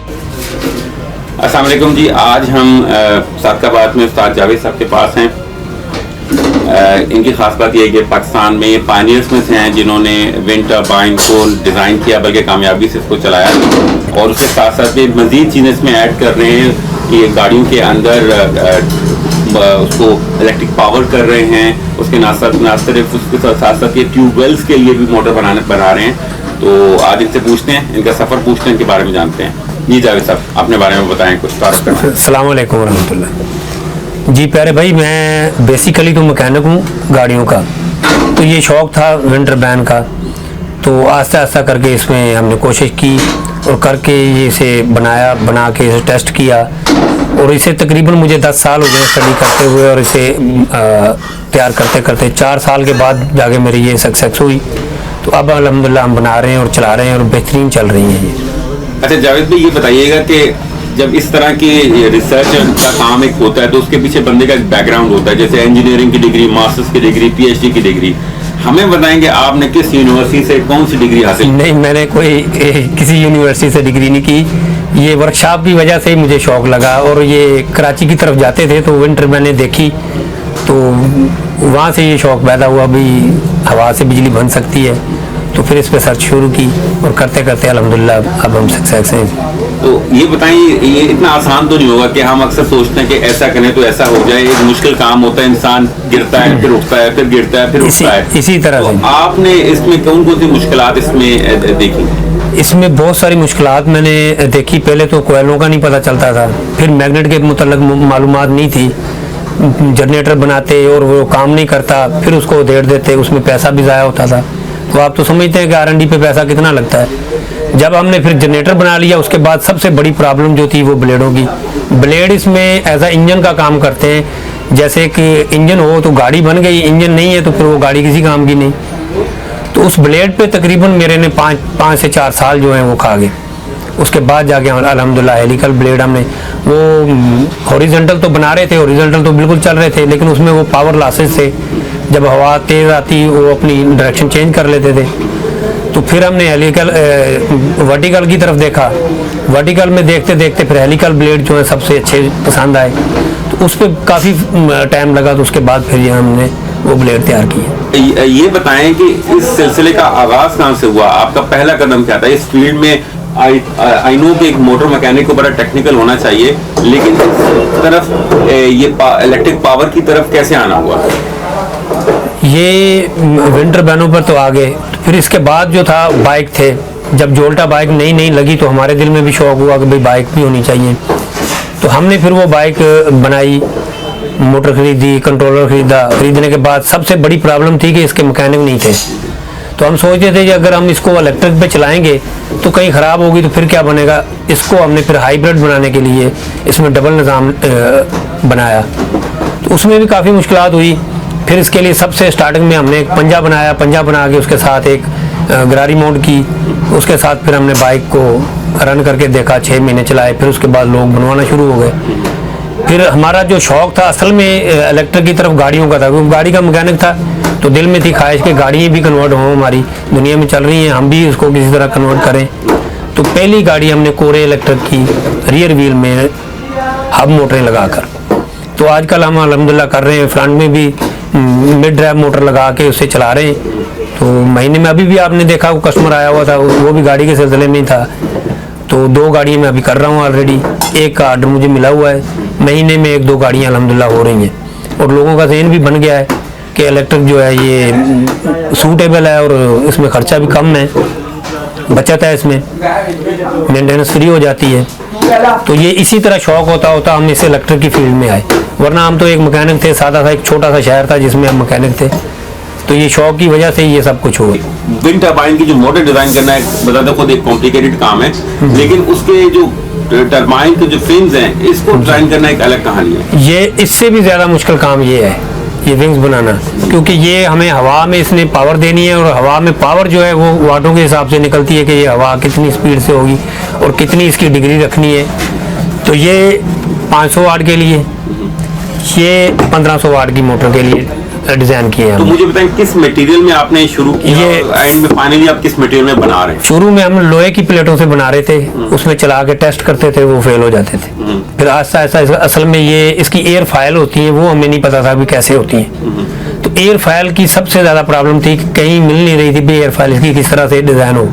अस्सलाम वालेकुम जी। आज हम सादकाबाद में उस्ताद जावेद साहब के पास हैं। इनकी ख़ास बात यह है कि पाकिस्तान में पायनियर्स में से हैं जिन्होंने विंड टर्बाइन को डिज़ाइन किया, बल्कि कामयाबी से इसको चलाया, और उसके साथ साथ में मज़ीद चीज़ें इसमें ऐड कर रहे हैं कि गाड़ियों के अंदर उसको इलेक्ट्रिक पावर कर रहे हैं। उसके ना सिर्फ उसके साथ साथ ये ट्यूबवेल्स के लिए भी मोटर बना रहे हैं। तो आज इनसे पूछते हैं, इनका सफ़र पूछते हैं, इनके बारे में जानते हैं। जी जावेद साहब, अपने बारे में बताएं कुछ। अस्सलाम वालेकुम रहमतुल्लाह। जी प्यारे भाई, मैं बेसिकली तो मैकेनिक हूँ गाड़ियों का। तो ये शौक़ था विंड टर्बाइन का, तो आस्ता आस्ता करके इसमें हमने कोशिश की और करके ये इसे बना के इसे टेस्ट किया, और इसे तकरीबन मुझे 10 साल हो गए स्टडी करते हुए, और इसे तैयार करते करते 4 साल के बाद जाके मेरी ये सक्सेस हुई। तो अब अल्हम्दुलिल्लाह हम बना रहे हैं और चला रहे हैं और बेहतरीन चल रही है ये। अच्छा जावेद भाई, ये बताइएगा कि जब इस तरह की रिसर्च का काम एक होता है तो उसके पीछे बंदे का एक बैकग्राउंड होता है, जैसे इंजीनियरिंग की डिग्री, मास्टर्स की डिग्री, पीएचडी की डिग्री। हमें बताएंगे आपने किस यूनिवर्सिटी से कौन सी डिग्री हासिल? नहीं, मैंने किसी यूनिवर्सिटी से डिग्री नहीं की। ये वर्कशॉप की वजह से मुझे शौक़ लगा, और ये कराची की तरफ जाते थे तो विंटर मैंने देखी, तो वहाँ से ये शौक़ पैदा हुआ भी हवा से बिजली बन सकती है। तो फिर इस पर सर्च शुरू की और करते करते अल्हम्दुलिल्लाह अब हम सक्सेस हैं। तो ये बताइए, ये इतना आसान तो नहीं होगा कि हम अक्सर सोचते हैं कि ऐसा करें तो ऐसा हो जाए। एक मुश्किल काम होता है, इंसान गिरता है फिर उठता है, फिर गिरता है फिर उठता है। इसी तरह तो से आपने इसमें कौन कौन सी मुश्किलात इसमें देखी? इसमें बहुत सारी मुश्किलात मैंने देखी। पहले तो कोयलों का नहीं पता चलता था, फिर मैग्नेट के मतलब मालूमात नहीं थी। जनरेटर बनाते और वो काम नहीं करता, फिर उसको उधेड़ देते, उसमें पैसा भी ज़ाया होता था। तो आप तो समझते हैं कि R&D पे पैसा कितना लगता है। जब हमने फिर जनरेटर बना लिया, उसके बाद सबसे बड़ी प्रॉब्लम जो थी वो ब्लेडों की। ब्लेड इसमें एज आ इंजन का काम करते हैं। जैसे कि इंजन हो तो गाड़ी बन गई, इंजन नहीं है तो फिर वो गाड़ी किसी काम की नहीं। तो उस ब्लेड पे तकरीबन मेरे ने 5 से 4 साल जो हैं वो खा गए। उसके बाद जाके अल्हम्दुलिल्लाह हेलिकल ब्लेड हमने वो हॉरिजॉन्टल तो बना रहे थे, हॉरिजॉन्टल तो बिल्कुल चल रहे थे, लेकिन उसमें वो पावर लॉसेस थे। जब हवा तेज़ आती वो अपनी डायरेक्शन चेंज कर लेते थे। तो फिर हमने हेलिकल वर्टिकल की तरफ देखा। वर्टिकल में देखते देखते फिर हेलिकल ब्लेड जो है सबसे अच्छे पसंद आए, तो उस पर काफ़ी टाइम लगा। तो उसके बाद फिर हमने वो ब्लेड तैयार किए। ये बताएं कि इस सिलसिले का आगाज़ कहाँ से हुआ? आपका पहला कदम क्या था इस फील्ड में? आई नो कि एक मोटर मैकेनिक को बड़ा टेक्निकल होना चाहिए, लेकिन इस तरफ ये इलेक्ट्रिक पावर की तरफ कैसे आना हुआ? ये विंड टर्बाइनों पर तो आ गए। फिर इसके बाद जो था बाइक थे। जब जोल्टा बाइक नई लगी तो हमारे दिल में भी शौक़ हुआ कि भाई बाइक भी होनी चाहिए। तो हमने फिर वो बाइक बनाई, मोटर खरीदी, कंट्रोलर खरीदा। खरीदने के बाद सबसे बड़ी प्रॉब्लम थी कि इसके मैकेनिक नहीं थे। तो हम सोचते थे कि अगर हम इसको इलेक्ट्रिक पे चलाएंगे तो कहीं ख़राब होगी तो फिर क्या बनेगा। इसको हमने फिर हाइब्रिड बनाने के लिए इसमें डबल निज़ाम बनाया। तो उसमें भी काफ़ी मुश्किलात हुई। फिर इसके लिए सबसे स्टार्टिंग में हमने एक पंजा बनाया। पंजा बना के उसके साथ एक गरारी माउंट की। उसके साथ फिर हमने बाइक को रन करके देखा, 6 महीने चलाए। फिर उसके बाद लोग बनवाना शुरू हो गए। फिर हमारा जो शौक़ था असल में इलेक्ट्रिक की तरफ गाड़ियों का था, क्योंकि गाड़ी का मैकेनिक था। तो दिल में थी ख्वाहिश कि गाड़ियाँ भी कन्वर्ट हों, हमारी दुनिया में चल रही हैं, हम भी उसको किसी तरह कन्वर्ट करें। तो पहली गाड़ी हमने कोरे इलेक्ट्रिक की, रियर व्हील में हब मोटरें लगाकर। तो आजकल हम अल्हम्दुलिल्लाह कर रहे हैं, फ्रंट में भी मिड ड्राइव मोटर लगा के उससे चला रहे हैं। तो महीने में अभी भी आपने देखा वो कस्टमर आया हुआ था, वो भी गाड़ी के सिलसिले में ही था। तो 2 गाड़ियाँ मैं अभी कर रहा हूँ ऑलरेडी। एक का आर्डर मुझे मिला हुआ है, महीने में 1-2 गाड़ियाँ अल्हम्दुलिल्लाह हो रही हैं। और लोगों का ज़हन भी बन गया है कि इलेक्ट्रिक जो है ये सूटेबल है और इसमें ख़र्चा भी कम है, बचत है, इसमें मेंटेनेंस फ्री हो जाती है। तो ये इसी तरह शौक़ होता हम इस इलेक्ट्रिक की फील्ड में आए। वरना हम तो एक मैकेनिक थे, सादा सा एक छोटा सा शहर था जिसमें हम मैकेनिक थे। तो ये शौक़ की वजह से ये सब कुछ हुआ। विंड टर्बाइन की जो मोटर डिज़ाइन करना है, बताते खुद एक कॉम्प्लिकेटेड काम है, लेकिन उसके जो टर्बाइन के जो फिन्स हैं इसको डिज़ाइन करना एक अलग कहानी है। ये इससे भी ज़्यादा मुश्किल काम ये है, ये विंग्स बनाना, क्योंकि ये हमें हवा में इसने पावर देनी है। और हवा में पावर जो है वो वाटों के हिसाब से निकलती है कि ये हवा कितनी स्पीड से होगी और कितनी इसकी डिग्री रखनी है। तो ये 500 वाट के लिए, ये 1500 वाट की मोटर के लिए डिज़ाइन किए हैं तो हमने। मुझे बताएं किस मटेरियल में आपने शुरू किया ये- और एंड में फाइनली आप किस मटेरियल में बना रहे हैं? शुरू में हम लोहे की प्लेटों से बना रहे थे, उसमें चला के टेस्ट करते थे, वो फेल हो जाते थे। फिर आहिस्ता आहिस्ता असल में ये इसकी एयर फाइल होती है, वो हमें नहीं पता था भी कैसे होती है। तो एयर फाइल की सबसे ज़्यादा प्रॉब्लम थी कि कहीं मिल नहीं रही थी भी एयर फाइल इसकी किस तरह से डिज़ाइन हो,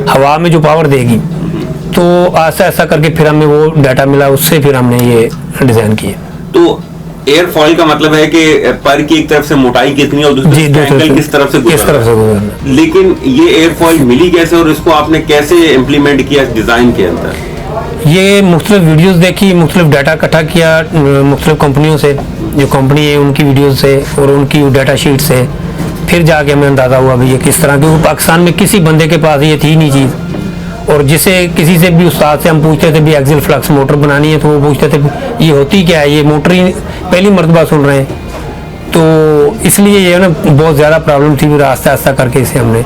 हवा में जो पावर देगी। तो आहिस्ता आहिस्ता करके फिर हमें वो डाटा मिला, उससे फिर हमने ये डिज़ाइन किए। तो एयर फॉइल का मतलब है कि पर की एक तरफ से मोटाई कितनी है और दूसरी जी, दूसरे एंगल से- किस तरफ से किस तरफ से गुजरना। लेकिन ये एयर फॉइल मिली कैसे और इसको आपने कैसे इम्प्लीमेंट किया इस डिजाइन के अंदर? ये मुख्तलिफ वीडियोस देखी, मुख्तलिफ डाटा इकट्ठा किया मुख्तलिफ कंपनियों से, जो कंपनी है उनकी वीडियोस से और उनकी डाटा शीट से, फिर जाके हमें अंदाज़ा हुआ भी ये किस तरह, क्योंकि पाकिस्तान में किसी बंदे के पास ये थी नहीं चीज़। और जिसे किसी से भी उस्ताद से हम पूछते थे भी एक्सियल फ्लक्स मोटर बनानी है, तो वो पूछते थे ये होती क्या है, ये मोटर ही पहली मरतबा सुन रहे हैं। तो इसलिए ये ना बहुत ज़्यादा प्रॉब्लम थी, फिर आस्ता आस्ता करके इसे हमने।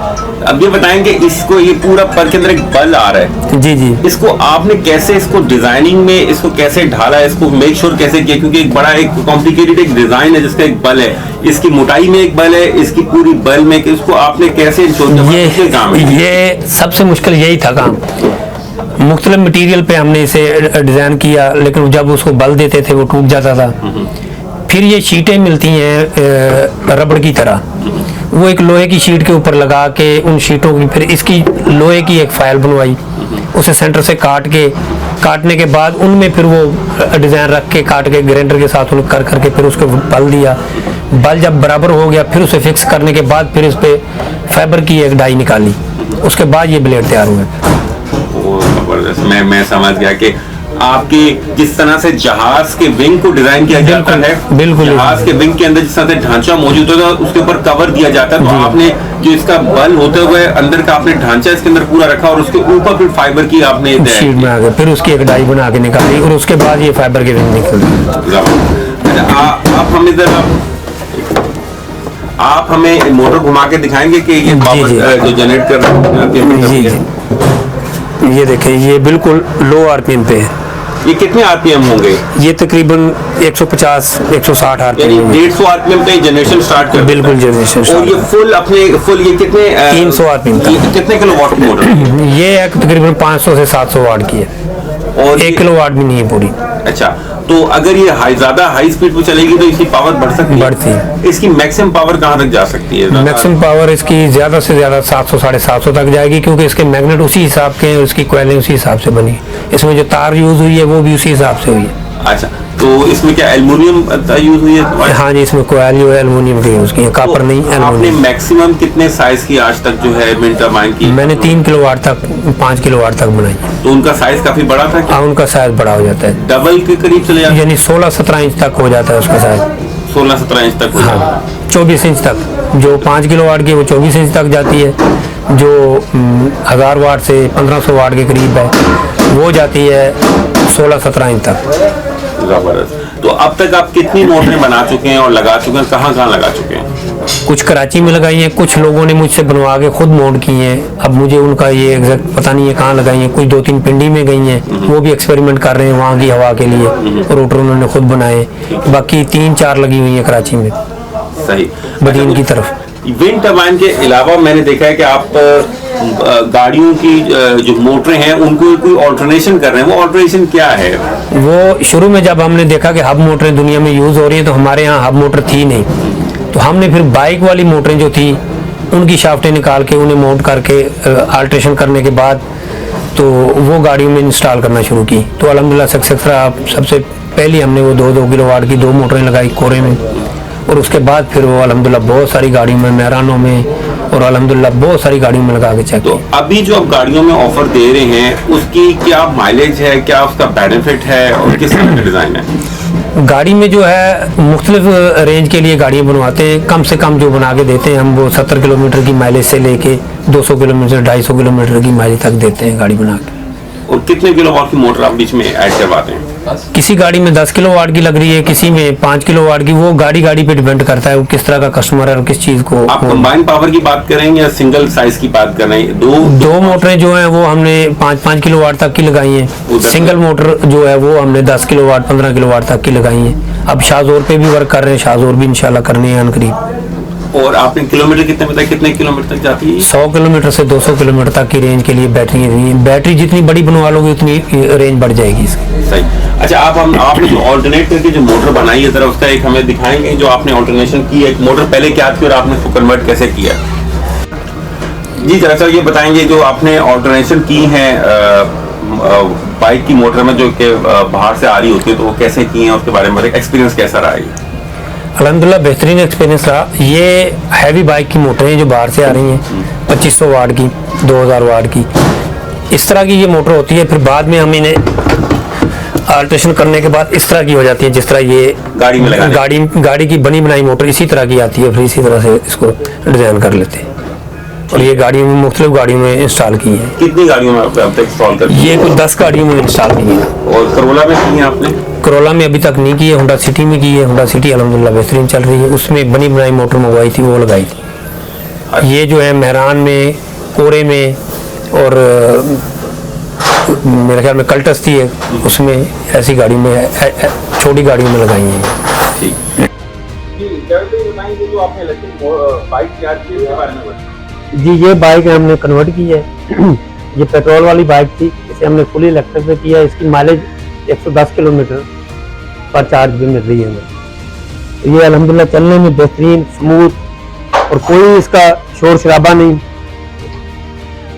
अब ये बताएंगे इसको, ये पूरा पर के अंदर एक बल आ रहा है, जी जी। इसको आपने कैसे इसको डिजाइनिंग में इसको कैसे ढाला, इसको मेक श्योर कैसे किया? क्योंकि एक बड़ा एक कॉम्प्लिकेटेड एक डिजाइन है जिसका एक बल है, इसकी मोटाई में एक बल है, इसकी पूरी बल में, कि इसको आपने कैसे इंश्योर किया? काम है ये सबसे मुश्किल यही था काम। मुख्तलिफ मटेरियल पे हमने इसे डिज़ाइन किया, लेकिन जब उसको बल देते थे वो टूट जाता था। फिर ये शीटें मिलती हैं रबड़ की तरह, वो एक लोहे की शीट के ऊपर लगा के उन शीटों की फिर इसकी लोहे की एक फाइल बनवाई, उसे सेंटर से काटने के बाद उनमें फिर वो डिज़ाइन रख के काट के ग्राइंडर के साथ उन कर करके फिर उसको बल दिया। बल जब बराबर हो गया फिर उसे फिक्स करने के बाद फिर इस पे फाइबर की एक डाई निकाली, उसके बाद ये ब्लेड तैयार हुए। ओ, जबरदस्त। मैं समझ गया कि आपकी जिस तरह से जहाज के विंग को डिजाइन किया जाता है, बिल्कुल। जहाज के विंग के अंदर जिस तरह से ढांचा मौजूद होता है उसके ऊपर कवर दिया जाता है, तो आपने जो इसका बल होते हुए अंदर का आपने ढांचा इसके अंदर पूरा रखा और उसके ऊपर फिर फाइबर की आपने शीट में आ गया, फिर उसकी एक डाई बना के निकाली और उसके बाद ये फाइबर के रिंग निकल। आप हमें मोटर घुमा के दिखाएंगे कि ये पावर जो जनरेट कर रहा जी है, जी। ये देखिए, ये बिल्कुल लो आरपीएम पे है। ये कितने आरपीएम होंगे? ये तकरीबन 150-160 यानी आरपीएम। 150 आरपीएम पे जनरेशन स्टार्ट कर बिल्कुल जनरेशन और ये फुल ये कितने 300 आरपीएम ये कितने किलोवाट की मोटर है? ये एक तकरीबन 500 से 700 वाट की है, और 1 किलोवाट भी नहीं है पूरी। अच्छा, तो अगर ये ज्यादा हाई स्पीड पे चलेगी तो इसकी पावर बढ़ सकती है? बढ़ती है। इसकी मैक्सिमम पावर कहाँ तक जा सकती है? मैक्सिमम पावर इसकी ज़्यादा से ज़्यादा 700-750 तक जाएगी, क्योंकि इसके मैग्नेट उसी हिसाब के हैं, उसकी कोयलें उसी हिसाब से बनी, इसमें जो तार यूज़ हुई है वो भी उसी हिसाब से हुई है। अच्छा, तो इसमें क्या एल्युमिनियम यूज हुई है? हाँ जी, इसमें कोयल जो है एल्युमिनियम की यूज़ की है, कापर नहीं, आपने एल्युमिनियम। मैक्सिमम कितने साइज की आज तक जो है विंड टरबाइन की? मैंने 3 किलोवाट तक 5 किलोवाट तक बनाई है। तो उनका साइज काफी बड़ा था क्या? हाँ, उनका साइज बड़ा हो जाता है, डबल के करीब चले जाते? यानी 16-17 इंच तक हो जाता है उसका साइज। 16-17 इंच तक हो जाता है। हाँ, 24 इंच तक, जो 5 किलोवाट की है वो 24 इंच तक जाती है, जो 1000 वाट से 1500 वाट के करीब है वो जाती है 16-17 इंच तक। जबरदस्त। तो अब तक आप कितनी मोटरें बना चुके हैं और लगा चुके हैं? कहाँ कहाँ लगा चुके हैं? कुछ कराची में लगाई हैं, कुछ लोगों ने मुझसे बनवा के खुद माउंट की हैं। अब मुझे उनका ये एग्जैक्ट पता नहीं है कहाँ लगाई हैं, कुछ 2-3 पिंडी में गई हैं, वो भी एक्सपेरिमेंट कर रहे हैं वहाँ की हवा के लिए, रोटर उन्होंने खुद बनाए। बाकी 3-4 लगी हुई हैं कराची में, सही बदीन की तरफ। विंड टरबाइन के अलावा मैंने देखा है कि आप गाड़ियों की जो मोटरें हैं उनको कोई ऑल्टरनेशन कर रहे हैं, वो ऑल्टरनेशन क्या है? वो शुरू में जब हमने देखा कि हब मोटरें दुनिया में यूज़ हो रही हैं, तो हमारे यहाँ हब मोटर थी नहीं, तो हमने फिर बाइक वाली मोटरें जो थी उनकी शाफ्टें निकाल के उन्हें माउंट करके अल्ट्रेशन करने के बाद तो वो गाड़ियों में इंस्टॉल करना शुरू की। तो अल्हम्दुलिल्लाह सक्सेसफुल सबसे पहले हमने वो 2-2 किलोवाट की 2 मोटरें लगाई कोरे में, और उसके बाद फिर वो अल्हम्दुलिल्लाह बहुत सारी गाड़ियों में, मैरानों में और अल्हम्दुलिल्लाह बहुत सारी गाड़ियों में लगा के चेक तो अभी जो आप गाड़ियों में ऑफर दे रहे हैं उसकी क्या माइलेज है, क्या उसका बेनिफिट है और किस तरह का डिजाइन है? गाड़ी में जो है मुख्तलिफ रेंज के लिए गाड़ियाँ बनवाते हैं। कम से कम जो बना के देते हैं हम वो 70 किलोमीटर की माइलेज से लेके 200 किलोमीटर 250 किलोमीटर की माइलेज तक देते हैं गाड़ी बना के। और कितने किलोवाट की मोटर आप बीच में ऐड करवाते हैं? किसी गाड़ी में 10 किलोवाट की लग रही है, किसी में 5 किलोवाट की। वो गाड़ी गाड़ी पे डिपेंड करता है वो किस तरह का कस्टमर है और किस चीज को। आप कंबाइन पावर की बात करेंगे या सिंगल साइज की बात कर रहे हैं? दो मोटरें जो हैं वो हमने 5-5 किलोवाट तक की लगाई हैं। सिंगल मोटर जो है वो हमने 10 किलोवाट 15 किलोवाट तक की लगाई हैं। अब शाहजोर पे भी वर्क कर रहे हैं, शाहजोर भी इंशाल्लाह करने हैं अनकरीब। और आपने किलोमीटर कितने बताया, कितने किलोमीटर तक जाती है? 100 किलोमीटर से 200 किलोमीटर तक की रेंज के लिए बैटरी है। बैटरी जितनी बड़ी बनवा लोगे उतनी रेंज बढ़ जाएगी इसकी। सही। अच्छा, आपने जो ऑल्टरनेट करके जो मोटर बनाई है, जरा उसका एक हमें दिखाएंगे जो आपने ऑल्टरनेशन की है। मोटर पहले क्या थी और आपने उसको कन्वर्ट कैसे किया? जी जरा सर ये बताएंगे जो आपने ऑल्टरनेशन की है बाइक की मोटर में जो कि बाहर से आ रही होती है, तो वो कैसे की है, उसके बारे में एक्सपीरियंस कैसा रहा है? अल्हम्दुलिल्लाह बेहतरीन एक्सपीरियंस रहा। ये हैवी बाइक की मोटरें जो बाहर से आ रही हैं 2500 वाट की, 2000 वाट की, इस तरह की ये मोटर होती है। फिर बाद में हम इन्हें अल्ट्रेशन करने के बाद इस तरह की हो जाती है जिस तरह ये गाड़ी में गाड़ी की बनी बनाई मोटर इसी तरह की आती है। फिर इसी तरह से इसको डिजाइन कर लेते हैं और ये गाड़ियों में मुख्तलिफ गाड़ियों में इंस्टॉल की है। कितनी गाड़ियों में अब तक इंस्टॉल कर? ये कुछ 10 गाड़ियों में इंस्टॉल की है। और करोला में की है आपने? करोला में अभी तक नहीं की है, होंडा सिटी में की है। होंडा सिटी अल्हम्दुलिल्लाह बेहतरीन चल रही है। उसमें बनी बनाई मोटर मंगवाई थी, वो लगाई थी। ये जो है मेहरान में, कोरे में और मेरे ख्याल में कल्टस थी है, उसमें ऐसी गाड़ी में छोटी गाड़ियों में लगाई है। ठीक। जो आपने इलेक्ट्रिक बाइक तैयार की है, उसके बारे में बताइए। जी ये बाइक हमने कन्वर्ट की है। ये पेट्रोल वाली बाइक थी, इसे हमने फुली इलेक्ट्रिक पे किया। इसकी माइलेज 110 किलोमीटर पर चार्ज भी मिल रही है हमें। तो ये अल्हम्दुलिल्लाह चलने में बेहतरीन, स्मूथ और कोई इसका शोर शराबा नहीं।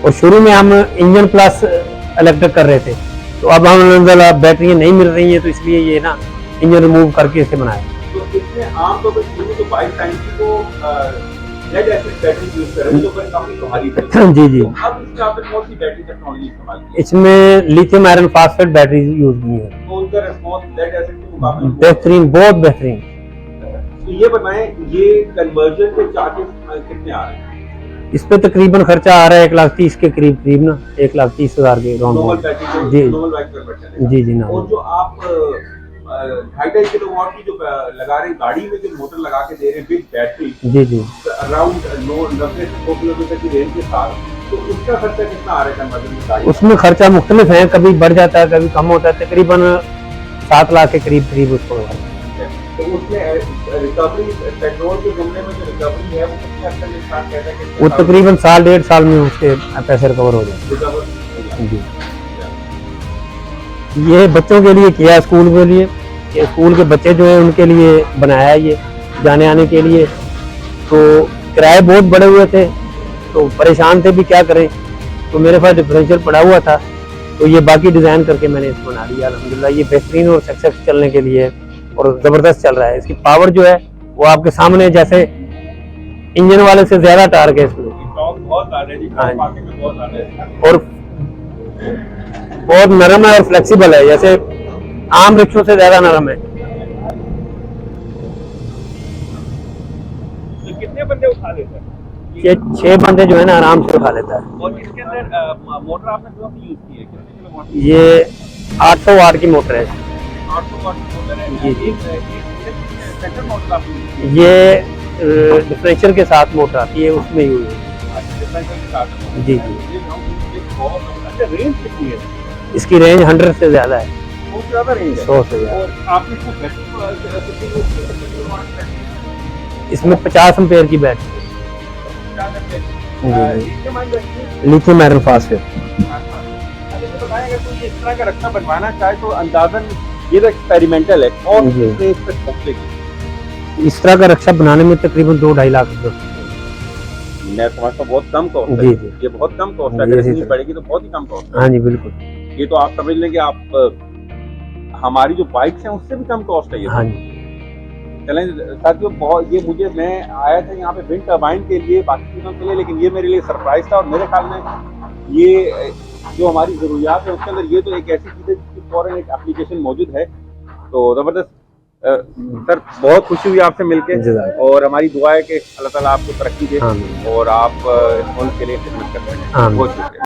और शुरू में हम इंजन प्लस इलेक्ट्रिक कर रहे थे, तो अब हम अल्हम्दुलिल्लाह बैटरियाँ नहीं मिल रही हैं, तो इसलिए ये ना इंजन रिमूव करके इसे बनाया। तो इसमें आमतौर पर शुरू तो बाइक टाइम को लेड एसिड बैटरी यूज कर रहे हैं जो काफी भारी थी। जी जी। तो अब इसमें आपने कौन सी बैटरी टेक्नोलॉजी इस्तेमाल की? इसमें lithium iron phosphate battery use की है। तो उनका रिस्पांस लेड एसिड के मुकाबले बेहतरीन, बहुत बेहतरीन। तो ये बताएं, ये कन्वर्जन के चार्जेस कितने आ रहे हैं? इस पे तकरीबन खर्चा आ रहा है 1,30,000 के करीब ना, 1,30,000 के नॉर्मल राउंड। जी जी जी ना। और जो आप 2.5 किलोवाट की जो लगा रहे हैं गाड़ी में, जो मोटर लगा के दे रहे हैं विद बैटरी, जी जी, अराउंड 9 किलोमीटर की रेंज के साथ, तो उसका खर्चा कितना आ रहा है कन्वर्जन में गाड़ी? उसमें खर्चा मुख्तलिफ है, कभी बढ़ जाता है कभी कम होता है। तकरीबन 7 लाख के करीब उसको। तो उसमें रिकवरी पेट्रोल के जुमले में जो रिकवरी है वो कितने हद तक इंसान कहता है कि वो तकरीबन 1.5 साल में उसके पैसे रिकवर हो जाते हैं। ये बच्चों के लिए किया, स्कूल के लिए। ये स्कूल के बच्चे जो हैं उनके लिए बनाया ये जाने आने के लिए। तो किराए बहुत बड़े हुए थे तो परेशान थे भी क्या करें, तो मेरे पास डिफरेंशियल पड़ा हुआ था, तो ये बाकी डिज़ाइन करके मैंने इसको बना लिया। अल्हम्दुलिल्लाह ये बेहतरीन और सक्सेस चलने के लिए और ज़बरदस्त चल रहा है। इसकी पावर जो है वो आपके सामने, जैसे इंजन वाले से ज़्यादा टार्क है इसमें। और बहुत नरम है और फ्लेक्सिबल है, जैसे आम रिक्शों से ज्यादा नरम है। तो कितने बंदे उठा लेते हैं? ये 6 बंदे जो है ना आराम से उठा लेता है। और इसके अंदर मोटर आपने जो यूज की है कितने किलोवाट? ये 800 वाट की मोटर है। 800 वाट की मोटर है जी जी। सेंटर मोटर आपने? ये डिफरेंशियल के साथ मोटर आती है, उसमें यूज है। डिफरेंशियल के साथ? जी जी। अच्छा, रेंज कितनी है इसकी? रेंज 100 से ज्यादा है। बहुत ज्यादा रेंज है। 100 से ज्यादा। और आपने इसको इसमें 50 एम्पेयर की बैटरी है। Lithium iron phosphate. अगर कोई इस तरह का रक्षा बनवाना चाहे तो अंदाजन ये तो एक्सपेरिमेंटल है और इस पर पहुंचेगी। इस तरह का रक्षा बनाने में तकरीबन 2-2.5 लाख रुपए। मैं समझता हूँ बहुत कम कॉस्ट है। जी जी। ये बहुत कम कॉस्ट है, अगर इतनी पड़ेगी तो बहुत ही कम कॉस्ट है। हाँ जी बिल्कुल। ये तो आप समझ लें कि आप हमारी जो बाइक्स हैं उससे भी कम कॉस्ट है ये। हाँ जी। चलें साथियों, बहुत ये मुझे, मैं आया था यहाँ पे विंड टरबाइन के लिए, बाकी चीज़ों के लिए, लेकिन ये मेरे लिए सरप्राइज था। और मेरे ख्याल में ये जो हमारी ज़रूरियात है उसके अंदर ये तो एक ऐसी चीज़ है जिसकी फौरन एक एप्लीकेशन मौजूद है। तो ज़बरदस्त सर, बहुत खुशी हुई आपसे मिलके और हमारी दुआ है कि अल्लाह ताला आपको तरक्की दे और आप इस मुल्क के लिए खिदमत करते हैं। बहुत शुक्रिया।